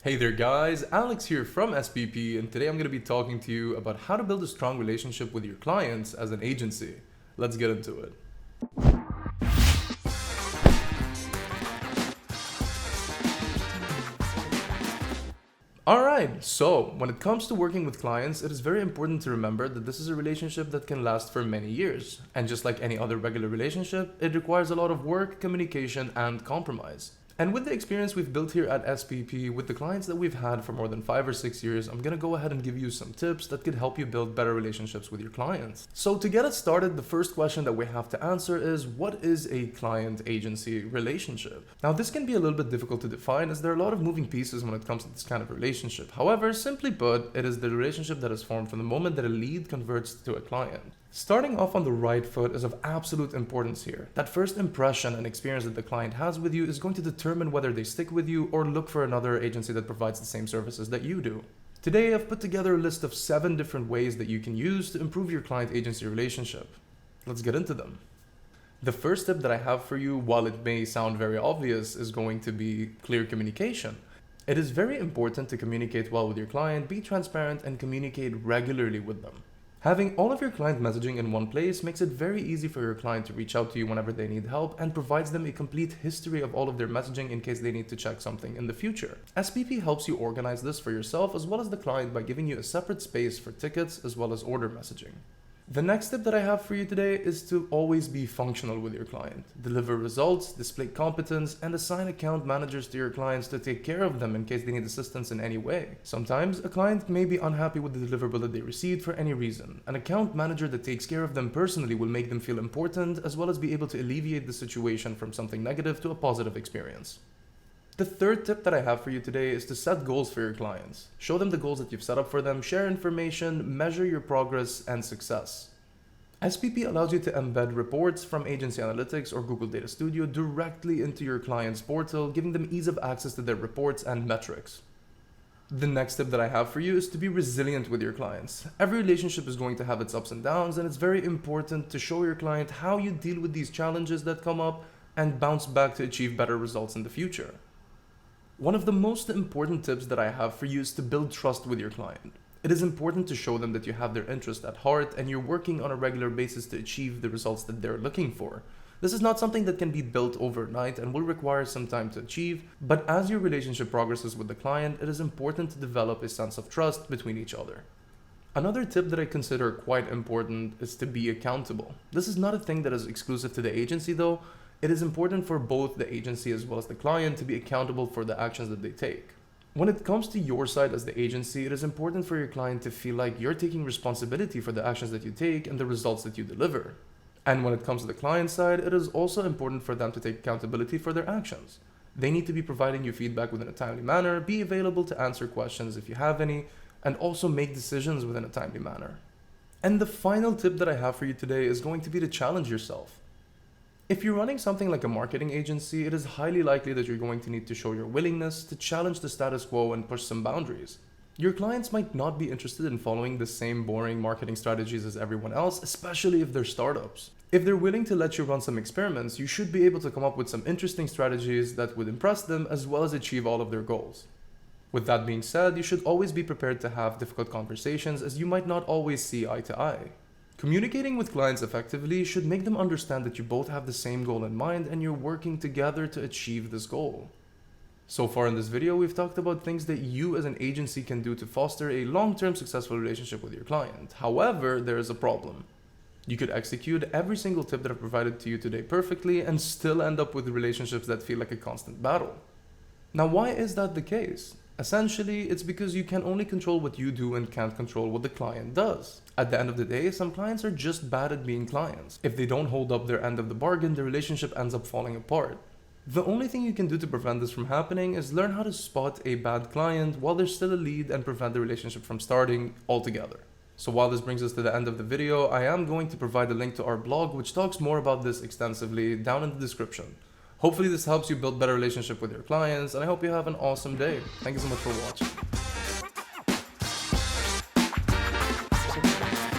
Hey there guys, Alex here from SBP, and today I'm going to be talking to you about how to build a strong relationship with your clients as an agency. Let's get into it. Alright, so when it comes to working with clients, it is very important to remember that this is a relationship that can last for many years. And just like any other regular relationship, it requires a lot of work, communication, and compromise. And with the experience we've built here at SPP, with the clients that we've had for more than 5 or 6 years, I'm gonna go ahead and give you some tips that could help you build better relationships with your clients. So to get us started, the first question that we have to answer is, what is a client-agency relationship? Now this can be a little bit difficult to define as there are a lot of moving pieces when it comes to this kind of relationship. However, simply put, it is the relationship that is formed from the moment that a lead converts to a client. Starting off on the right foot is of absolute importance here. That first impression and experience that the client has with you is going to determine whether they stick with you or look for another agency that provides the same services that you do. Today, I've put together a list of 7 different ways that you can use to improve your client-agency relationship. Let's get into them. The first tip that I have for you, while it may sound very obvious, is going to be clear communication. It is very important to communicate well with your client, be transparent, and communicate regularly with them. Having all of your client messaging in one place makes it very easy for your client to reach out to you whenever they need help and provides them a complete history of all of their messaging in case they need to check something in the future. SPP helps you organize this for yourself as well as the client by giving you a separate space for tickets as well as order messaging. The next tip that I have for you today is to always be functional with your client. Deliver results, display competence, and assign account managers to your clients to take care of them in case they need assistance in any way. Sometimes, a client may be unhappy with the deliverable that they received for any reason. An account manager that takes care of them personally will make them feel important as well as be able to alleviate the situation from something negative to a positive experience. The third tip that I have for you today is to set goals for your clients. Show them the goals that you've set up for them, share information, measure your progress and success. SPP allows you to embed reports from Agency Analytics or Google Data Studio directly into your client's portal, giving them ease of access to their reports and metrics. The next tip that I have for you is to be resilient with your clients. Every relationship is going to have its ups and downs, and it's very important to show your client how you deal with these challenges that come up and bounce back to achieve better results in the future. One of the most important tips that I have for you is to build trust with your client. It is important to show them that you have their interest at heart and you're working on a regular basis to achieve the results that they're looking for. This is not something that can be built overnight and will require some time to achieve, but as your relationship progresses with the client, it is important to develop a sense of trust between each other. Another tip that I consider quite important is to be accountable. This is not a thing that is exclusive to the agency though. It is important for both the agency as well as the client to be accountable for the actions that they take. When it comes to your side as the agency, it is important for your client to feel like you're taking responsibility for the actions that you take and the results that you deliver. And when it comes to the client side, it is also important for them to take accountability for their actions. They need to be providing you feedback within a timely manner, be available to answer questions if you have any, and also make decisions within a timely manner. And the final tip that I have for you today is going to be to challenge yourself. If you're running something like a marketing agency, it is highly likely that you're going to need to show your willingness to challenge the status quo and push some boundaries. Your clients might not be interested in following the same boring marketing strategies as everyone else, especially if they're startups. If they're willing to let you run some experiments, you should be able to come up with some interesting strategies that would impress them as well as achieve all of their goals. With that being said, you should always be prepared to have difficult conversations as you might not always see eye to eye. Communicating with clients effectively should make them understand that you both have the same goal in mind and you're working together to achieve this goal. So far in this video, we've talked about things that you as an agency can do to foster a long-term successful relationship with your client. However, there is a problem. You could execute every single tip that I've provided to you today perfectly and still end up with relationships that feel like a constant battle. Now, why is that the case? Essentially, it's because you can only control what you do and can't control what the client does. At the end of the day, some clients are just bad at being clients. If they don't hold up their end of the bargain, the relationship ends up falling apart. The only thing you can do to prevent this from happening is learn how to spot a bad client while there's still a lead and prevent the relationship from starting altogether. So while this brings us to the end of the video, I am going to provide a link to our blog which talks more about this extensively down in the description. Hopefully this helps you build better relationship with your clients, and I hope you have an awesome day. Thank you so much for watching.